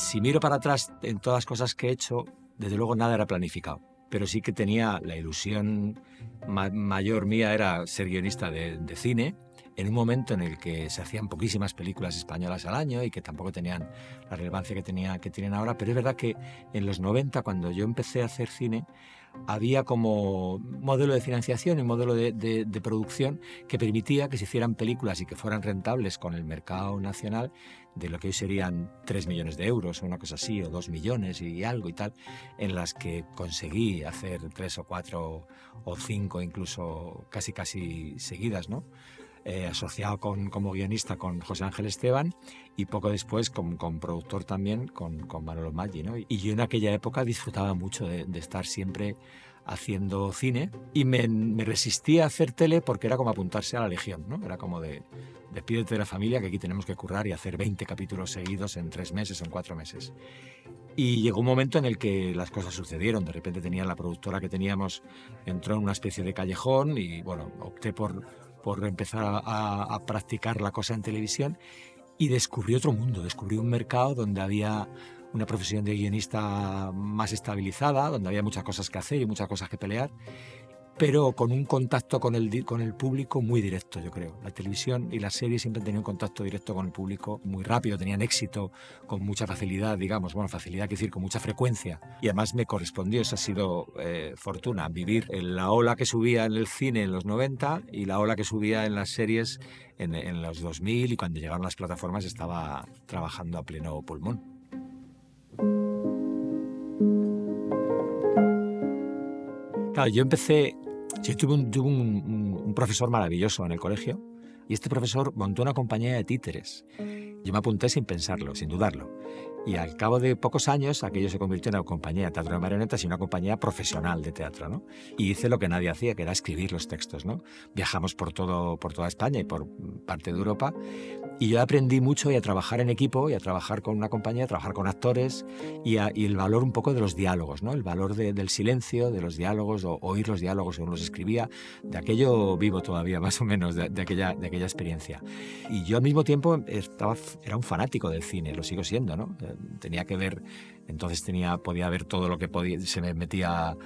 Si miro para atrás en todas las cosas que he hecho, desde luego nada era planificado. Pero sí que tenía la ilusión mayor mía era ser guionista de cine, en un momento en el que se hacían poquísimas películas españolas al año y que tampoco tenían la relevancia que tienen ahora. Pero es verdad que en los 90, cuando yo empecé a hacer cine, había como modelo de financiación y modelo de producción que permitía que se hicieran películas y que fueran rentables con el mercado nacional, de lo que hoy serían 3 millones de euros o una cosa así, o 2 millones y algo y tal, en las que conseguí hacer 3 o 4 o 5 incluso casi seguidas, ¿no? Asociado como guionista con José Ángel Esteban y poco después con productor también con Manolo Maggi, ¿no? Y yo en aquella época disfrutaba mucho de estar siempre haciendo cine y me resistía a hacer tele porque era como apuntarse a la Legión, ¿no? Era como despídete de la familia, que aquí tenemos que currar y hacer 20 capítulos seguidos en 3 meses o en 4 meses. Y llegó un momento en el que las cosas sucedieron. De repente la productora que teníamos entró en una especie de callejón y bueno, opté por empezar a practicar la cosa en televisión y descubrí otro mundo, descubrí un mercado donde había una profesión de guionista más estabilizada, donde había muchas cosas que hacer y muchas cosas que pelear, pero con un contacto con el público muy directo, yo creo. La televisión y las series siempre han tenido un contacto directo con el público muy rápido, tenían éxito con mucha facilidad, digamos, bueno, facilidad quiere decir con mucha frecuencia. Y además me correspondió, esa ha sido fortuna, vivir en la ola que subía en el cine en los 90 y la ola que subía en las series en los 2000, y cuando llegaron las plataformas estaba trabajando a pleno pulmón. Claro, yo tuve un profesor maravilloso en el colegio y este profesor montó una compañía de títeres. Yo me apunté sin pensarlo, sin dudarlo. Y al cabo de pocos años, aquello se convirtió en una compañía de teatro de marionetas y una compañía profesional de teatro, ¿no? Y hice lo que nadie hacía, que era escribir los textos, ¿no? Viajamos por toda España y por parte de Europa. Y yo aprendí mucho y a trabajar en equipo y a trabajar con una compañía, a trabajar con actores y el valor un poco de los diálogos, ¿no? El valor del silencio, de los diálogos, o oír los diálogos según los escribía. De aquello vivo todavía, más o menos, de aquella experiencia. Y yo al mismo tiempo era un fanático del cine, lo sigo siendo, ¿no? Tenía que ver, entonces podía ver todo lo que se me metía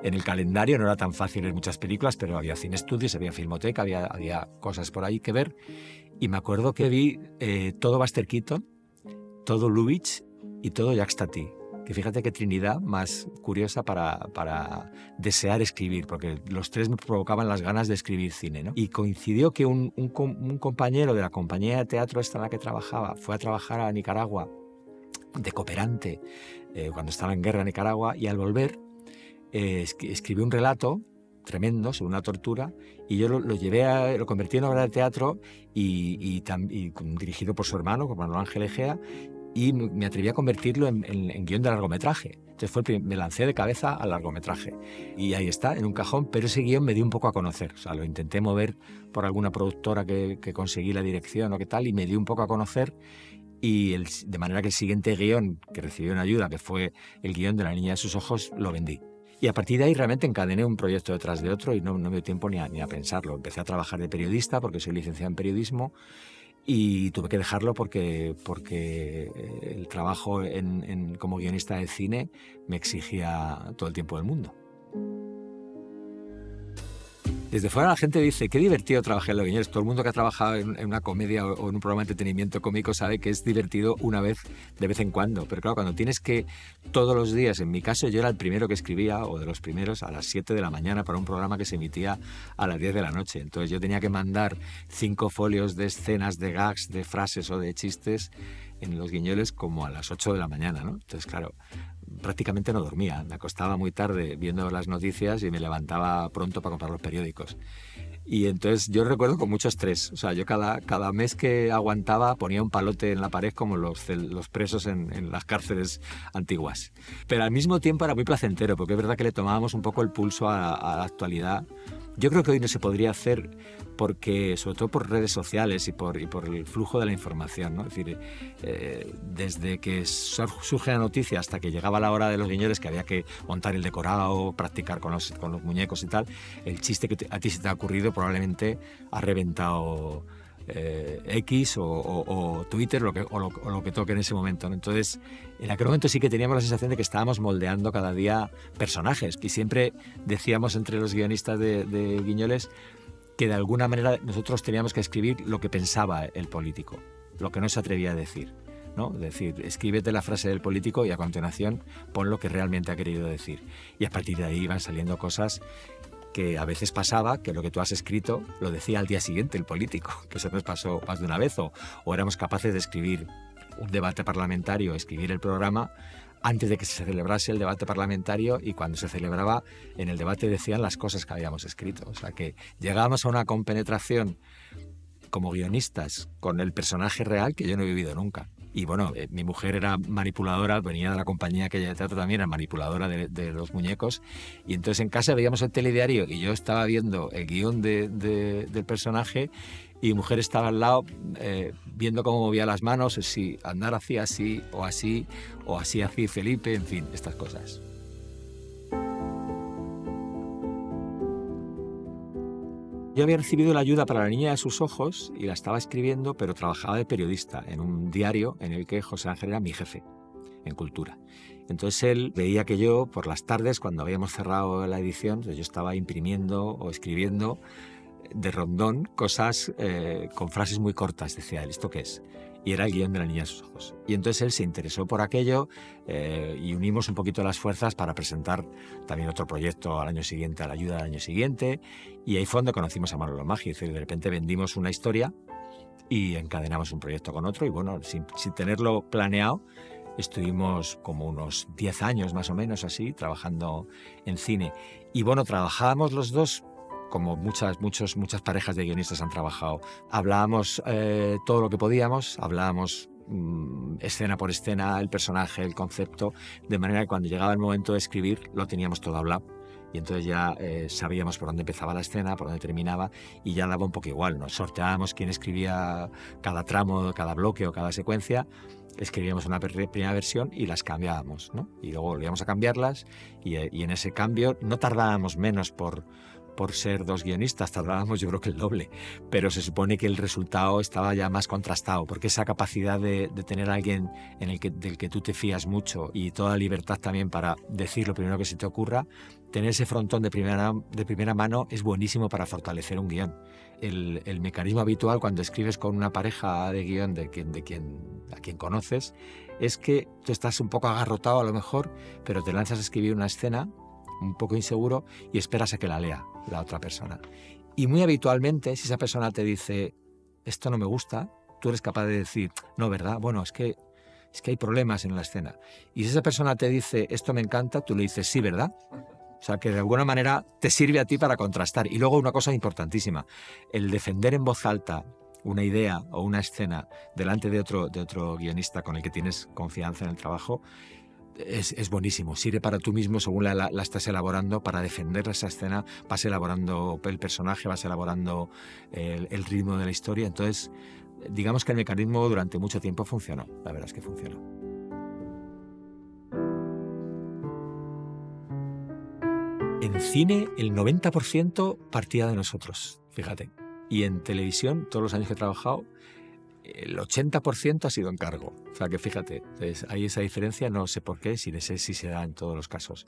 en el calendario. No era tan fácil ver muchas películas, pero había cine estudios, había filmoteca, había cosas por ahí que ver. Y me acuerdo que vi todo Buster Keaton, todo Lubitsch y todo Jacques Tati. Que fíjate qué trinidad más curiosa para desear escribir, porque los tres me provocaban las ganas de escribir cine, ¿no? Y coincidió que un compañero de la compañía de teatro esta en la que trabajaba fue a trabajar a Nicaragua de cooperante cuando estaba en guerra en Nicaragua, y al volver escribió un relato tremendo sobre una tortura, y yo lo convertí en obra de teatro y dirigido por su hermano, por Manuel Ángel Egea, y me atreví a convertirlo en guión de largometraje. Entonces me lancé de cabeza al largometraje. Y ahí está, en un cajón, pero ese guión me dio un poco a conocer. O sea, lo intenté mover por alguna productora que conseguí la dirección o qué tal, y me dio un poco a conocer. Y de manera que el siguiente guión que recibió una ayuda, que fue el guión de La niña de sus ojos, lo vendí. Y a partir de ahí realmente encadené un proyecto detrás de otro y no me dio tiempo ni a pensarlo. Empecé a trabajar de periodista porque soy licenciado en periodismo, y tuve que dejarlo porque el trabajo como guionista de cine me exigía todo el tiempo del mundo. Desde fuera la gente dice, qué divertido trabajar en Los Guiñoles. Todo el mundo que ha trabajado en una comedia o en un programa de entretenimiento cómico sabe que es divertido una vez, de vez en cuando. Pero claro, cuando tienes que todos los días, en mi caso yo era el primero que escribía, o de los primeros, a las 7 de la mañana para un programa que se emitía a las 10 de la noche. Entonces yo tenía que mandar 5 folios de escenas, de gags, de frases o de chistes en Los Guiñoles como a las 8 de la mañana, ¿no? Entonces, claro, prácticamente no dormía. Me acostaba muy tarde viendo las noticias y me levantaba pronto para comprar los periódicos. Y entonces yo recuerdo con mucho estrés. O sea, yo cada mes que aguantaba ponía un palote en la pared como los presos en las cárceles antiguas. Pero al mismo tiempo era muy placentero, porque es verdad que le tomábamos un poco el pulso a la actualidad. Yo creo que hoy no se podría hacer porque, sobre todo por redes sociales y por el flujo de la información, ¿no? Es decir, desde que surge la noticia hasta que llegaba la hora de Los Guiñoles, que había que montar el decorado, practicar con los muñecos y tal, el chiste que a ti se te ha ocurrido probablemente ha reventado X o Twitter o lo que toque en ese momento, ¿no? Entonces, en aquel momento sí que teníamos la sensación de que estábamos moldeando cada día personajes, y siempre decíamos entre los guionistas de Guiñoles que de alguna manera nosotros teníamos que escribir lo que pensaba el político, lo que no se atrevía a decir, ¿no? Es decir, escríbete la frase del político y a continuación pon lo que realmente ha querido decir. Y a partir de ahí iban saliendo cosas que a veces pasaba que lo que tú has escrito lo decía al día siguiente el político, que eso nos pasó más de una vez, o éramos capaces de escribir un debate parlamentario, escribir el programa antes de que se celebrase el debate parlamentario, y cuando se celebraba, en el debate decían las cosas que habíamos escrito. O sea que llegábamos a una compenetración como guionistas con el personaje real que yo no he vivido nunca. Y bueno, mi mujer era manipuladora, venía de la compañía aquella de teatro también, era manipuladora de los muñecos, y entonces en casa veíamos el telediario y yo estaba viendo el guión del personaje, y mi mujer estaba al lado viendo cómo movía las manos, si andar hacía así, o así Felipe, en fin, estas cosas. Yo había recibido la ayuda para La niña de sus ojos y la estaba escribiendo, pero trabajaba de periodista en un diario en el que José Ángel era mi jefe en cultura. Entonces él veía que yo, por las tardes, cuando habíamos cerrado la edición, yo estaba imprimiendo o escribiendo de rondón cosas con frases muy cortas. Decía él, ¿esto qué es? Y era el guión de La niña de sus ojos. Y entonces él se interesó por aquello y unimos un poquito las fuerzas para presentar también otro proyecto al año siguiente, a la ayuda del año siguiente. Y ahí fue donde conocimos a Manolo Maggi. Es decir, de repente vendimos una historia y encadenamos un proyecto con otro. Y bueno, sin tenerlo planeado, estuvimos como unos 10 años más o menos así, trabajando en cine. Y bueno, trabajábamos los dos como muchas parejas de guionistas han trabajado. Hablábamos todo lo que podíamos, hablábamos escena por escena, el personaje, el concepto, de manera que cuando llegaba el momento de escribir lo teníamos todo hablado. Y entonces ya sabíamos por dónde empezaba la escena, por dónde terminaba, y ya daba un poco igual. Nos sorteábamos quién escribía cada tramo, cada bloque o cada secuencia. Escribíamos una primera versión y las cambiábamos, ¿no? Y luego volvíamos a cambiarlas, y en ese cambio no tardábamos menos por ser dos guionistas, tardábamos yo creo que el doble, pero se supone que el resultado estaba ya más contrastado, porque esa capacidad de tener a alguien del que tú te fías mucho, y toda la libertad también para decir lo primero que se te ocurra, tener ese frontón de primera mano es buenísimo para fortalecer un guión. El mecanismo habitual cuando escribes con una pareja de guión a quien conoces es que tú estás un poco agarrotado a lo mejor, pero te lanzas a escribir una escena un poco inseguro y esperas a que la lea la otra persona. Y muy habitualmente, si esa persona te dice esto no me gusta, tú eres capaz de decir no, ¿verdad? Bueno, es que hay problemas en la escena. Y si esa persona te dice esto me encanta, tú le dices sí, ¿verdad? O sea, que de alguna manera te sirve a ti para contrastar. Y luego una cosa importantísima, el defender en voz alta una idea o una escena delante de otro guionista con el que tienes confianza en el trabajo es buenísimo. Sirve para tú mismo, según la estás elaborando, para defender esa escena, vas elaborando el personaje, vas elaborando el ritmo de la historia. Entonces, digamos que el mecanismo durante mucho tiempo funcionó. La verdad es que funcionó. En cine, el 90% partía de nosotros, fíjate. Y en televisión, todos los años que he trabajado, el 80% ha sido encargo. O sea que fíjate, hay esa diferencia, no sé por qué, si sé si se da en todos los casos.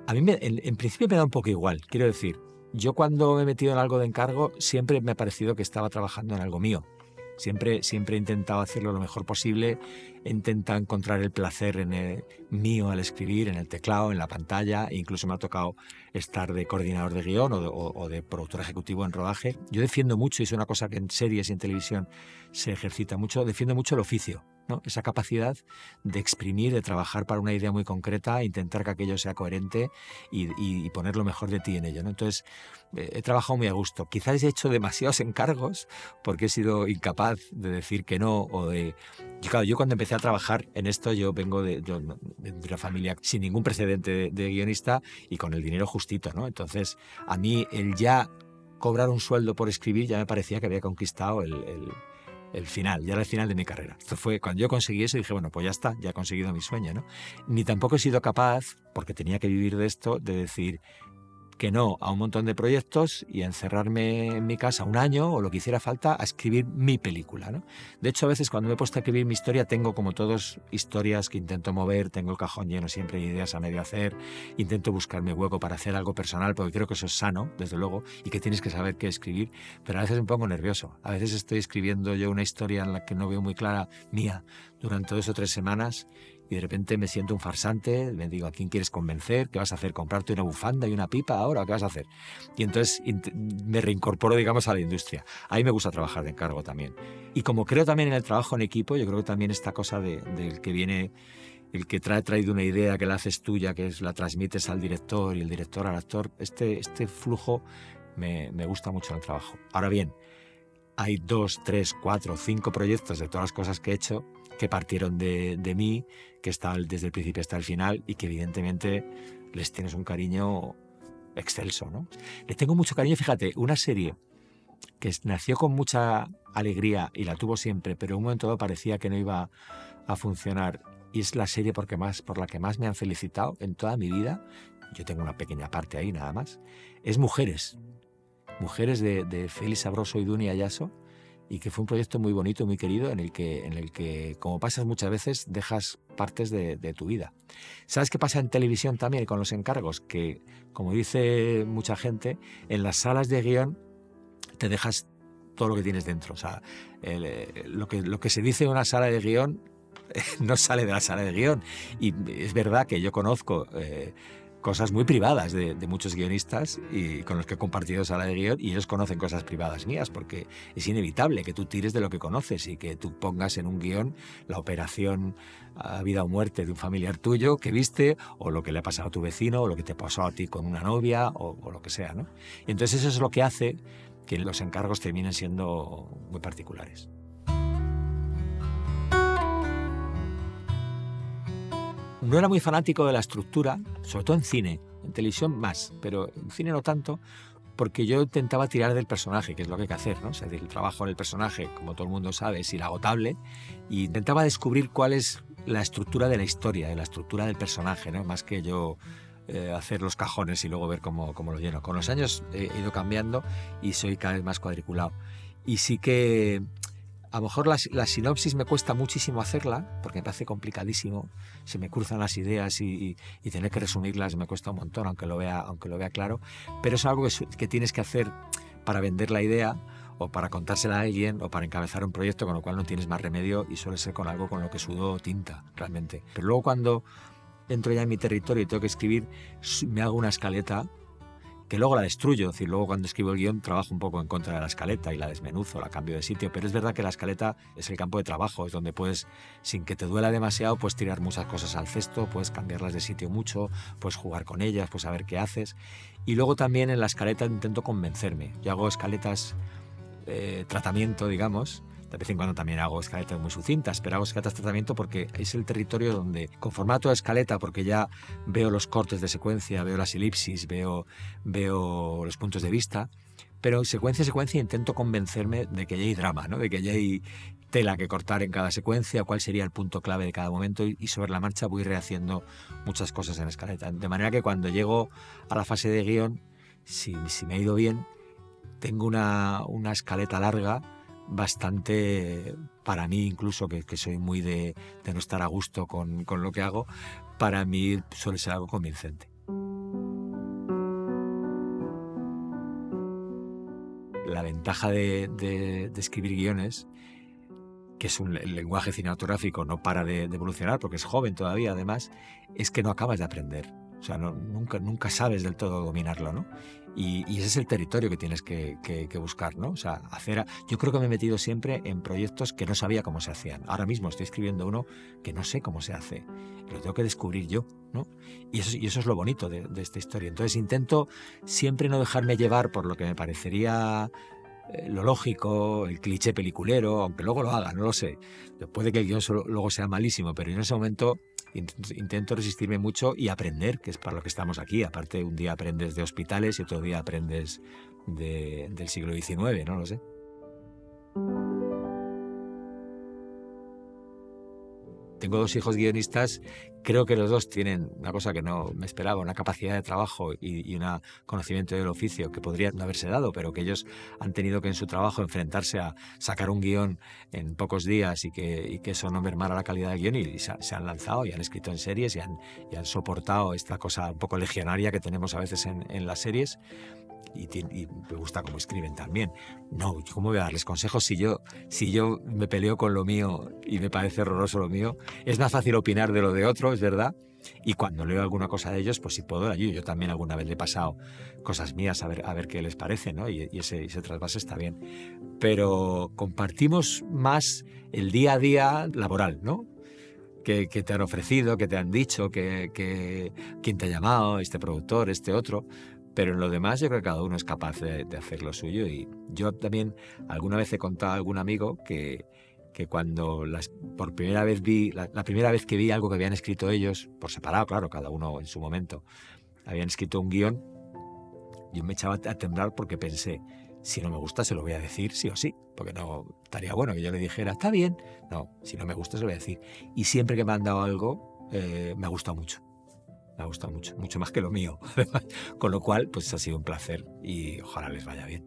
A mí en principio me da un poco igual, quiero decir, yo cuando me he metido en algo de encargo siempre me ha parecido que estaba trabajando en algo mío. Siempre he intentado hacerlo lo mejor posible, he intentado encontrar el placer en el mío al escribir, en el teclado, en la pantalla, e incluso me ha tocado estar de coordinador de guión o de productor ejecutivo en rodaje. Yo defiendo mucho, y es una cosa que en series y en televisión se ejercita mucho, defiendo mucho el oficio, ¿no? Esa capacidad de exprimir, de trabajar para una idea muy concreta, intentar que aquello sea coherente y poner lo mejor de ti en ello, ¿no? Entonces, he trabajado muy a gusto. Quizás he hecho demasiados encargos porque he sido incapaz de decir que no Claro, yo cuando empecé a trabajar en esto, yo vengo de una familia sin ningún precedente de guionista y con el dinero justito, ¿no? Entonces, a mí el ya cobrar un sueldo por escribir ya me parecía que había conquistado el final, ya era el final de mi carrera. Esto fue cuando yo conseguí eso, dije, bueno, pues ya está, ya he conseguido mi sueño, ¿no? Ni tampoco he sido capaz, porque tenía que vivir de esto, de decir que no a un montón de proyectos y a encerrarme en mi casa un año o lo que hiciera falta a escribir mi película, ¿no? De hecho, a veces cuando me he puesto a escribir mi historia tengo, como todos, historias que intento mover, tengo el cajón lleno siempre de ideas a medio hacer, intento buscarme hueco para hacer algo personal porque creo que eso es sano, desde luego, y que tienes que saber qué escribir, pero a veces me pongo nervioso. A veces estoy escribiendo yo una historia en la que no veo muy clara mía durante 2 o 3 semanas y de repente me siento un farsante, me digo, ¿a quién quieres convencer? ¿Qué vas a hacer? ¿Comprarte una bufanda y una pipa ahora? ¿Qué vas a hacer? Y entonces me reincorporo, digamos, a la industria. A mí me gusta trabajar de encargo también. Y como creo también en el trabajo en equipo, yo creo que también esta cosa del que viene, el que trae traído una idea, que la haces tuya, que la transmites al director y el director al actor, este flujo me gusta mucho en el trabajo. Ahora bien, hay 2, 3, 4, 5 proyectos de todas las cosas que he hecho que partieron de mí, que están desde el principio hasta el final y que evidentemente les tienes un cariño excelso, ¿no? Le tengo mucho cariño, fíjate, una serie que nació con mucha alegría y la tuvo siempre, pero en un momento dado parecía que no iba a funcionar, y es la serie por la que más me han felicitado en toda mi vida. Yo tengo una pequeña parte ahí nada más. Es Mujeres de Félix Sabroso y Dunia Ayaso, y que fue un proyecto muy bonito, muy querido, en el que, como pasas muchas veces, dejas partes de tu vida. ¿Sabes qué pasa en televisión también con los encargos? Que, como dice mucha gente, en las salas de guión te dejas todo lo que tienes dentro. O sea, lo que se dice en una sala de guión no sale de la sala de guión. Y es verdad que yo conozco cosas muy privadas de muchos guionistas y con los que he compartido sala de guión, y ellos conocen cosas privadas mías, porque es inevitable que tú tires de lo que conoces y que tú pongas en un guión la operación a vida o muerte de un familiar tuyo que viste, o lo que le ha pasado a tu vecino, o lo que te pasó a ti con una novia, o lo que sea, ¿no? Y entonces eso es lo que hace que los encargos terminen siendo muy particulares. No era muy fanático de la estructura, sobre todo en cine, en televisión más, pero en cine no tanto, porque yo intentaba tirar del personaje, que es lo que hay que hacer, ¿no? O sea, el trabajo en el personaje, como todo el mundo sabe, es inagotable, y intentaba descubrir cuál es la estructura de la historia, la estructura del personaje, ¿no? Más que yo hacer los cajones y luego ver cómo lo lleno. Con los años he ido cambiando y soy cada vez más cuadriculado. Y sí que a lo mejor la sinopsis me cuesta muchísimo hacerla, porque me parece complicadísimo. Se me cruzan las ideas y tener que resumirlas me cuesta un montón, aunque lo vea claro. Pero es algo que tienes que hacer para vender la idea, o para contársela a alguien, o para encabezar un proyecto, con lo cual no tienes más remedio, y suele ser con algo con lo que sudo tinta, realmente. Pero luego, cuando entro ya en mi territorio y tengo que escribir, me hago una escaleta que luego la destruyo. Es decir, luego cuando escribo el guión trabajo un poco en contra de la escaleta y la desmenuzo, la cambio de sitio, pero es verdad que la escaleta es el campo de trabajo, es donde puedes, sin que te duela demasiado, puedes tirar muchas cosas al cesto, puedes cambiarlas de sitio mucho, puedes jugar con ellas, puedes saber qué haces. Y luego también en la escaleta intento convencerme. Yo hago escaletas tratamiento, digamos. De vez en cuando también hago escaletas muy sucintas, pero hago escaletas de tratamiento porque es el territorio donde, con formato de escaleta, porque ya veo los cortes de secuencia, veo las elipsis, veo los puntos de vista, pero secuencia a secuencia intento convencerme de que ya hay drama, ¿no? De que ya hay tela que cortar en cada secuencia, cuál sería el punto clave de cada momento, y sobre la marcha voy rehaciendo muchas cosas en escaleta. De manera que cuando llego a la fase de guión, si me ha ido bien, tengo una escaleta larga, bastante, para mí incluso, que soy muy de no estar a gusto con lo que hago, para mí suele ser algo convincente. La ventaja de escribir guiones, que es el lenguaje cinematográfico no para de evolucionar, porque es joven todavía además, es que no acabas de aprender. O sea, nunca sabes del todo dominarlo, ¿no? Y ese es el territorio que tienes que buscar, ¿no? O sea, yo creo que me he metido siempre en proyectos que no sabía cómo se hacían. Ahora mismo estoy escribiendo uno que no sé cómo se hace. Lo tengo que descubrir yo, ¿no? Y eso es lo bonito de esta historia. Entonces intento siempre no dejarme llevar por lo que me parecería lo lógico, el cliché peliculero, aunque luego lo haga, no lo sé. Puede que el guión luego sea malísimo, pero en ese momento intento resistirme mucho y aprender, que es para lo que estamos aquí. Aparte, un día aprendes de hospitales y otro día aprendes del siglo XIX, no lo sé. tengo 2 hijos guionistas, creo que los 2 tienen una cosa que no me esperaba, una capacidad de trabajo y un conocimiento del oficio que podría no haberse dado, pero que ellos han tenido que en su trabajo enfrentarse a sacar un guión en pocos días y que eso no mermara la calidad del guión, y se han lanzado y han escrito en series y han soportado esta cosa un poco legionaria que tenemos a veces en las series. Y me gusta cómo escriben también. No, ¿cómo voy a darles consejos si yo me peleo con lo mío y me parece horroroso lo mío? Es más fácil opinar de lo de otro, es verdad. Y cuando leo alguna cosa de ellos, pues si puedo, ayudo. Yo también alguna vez le he pasado cosas mías a ver qué les parece, ¿no? Y ese trasvase está bien. Pero compartimos más el día a día laboral, ¿no? Que te han ofrecido, que te han dicho, que quién te ha llamado, este productor, este otro. Pero en lo demás yo creo que cada uno es capaz de hacer lo suyo. Y yo también alguna vez he contado a algún amigo que cuando por primera vez la primera vez que vi algo que habían escrito ellos, por separado, claro, cada uno en su momento, habían escrito un guión, yo me echaba a temblar porque pensé, si no me gusta se lo voy a decir sí o sí, porque no estaría bueno que yo le dijera, está bien. No, si no me gusta se lo voy a decir. Y siempre que me han dado algo, me ha gustado mucho. Me ha gustado mucho, mucho más que lo mío. Con lo cual, pues ha sido un placer y ojalá les vaya bien.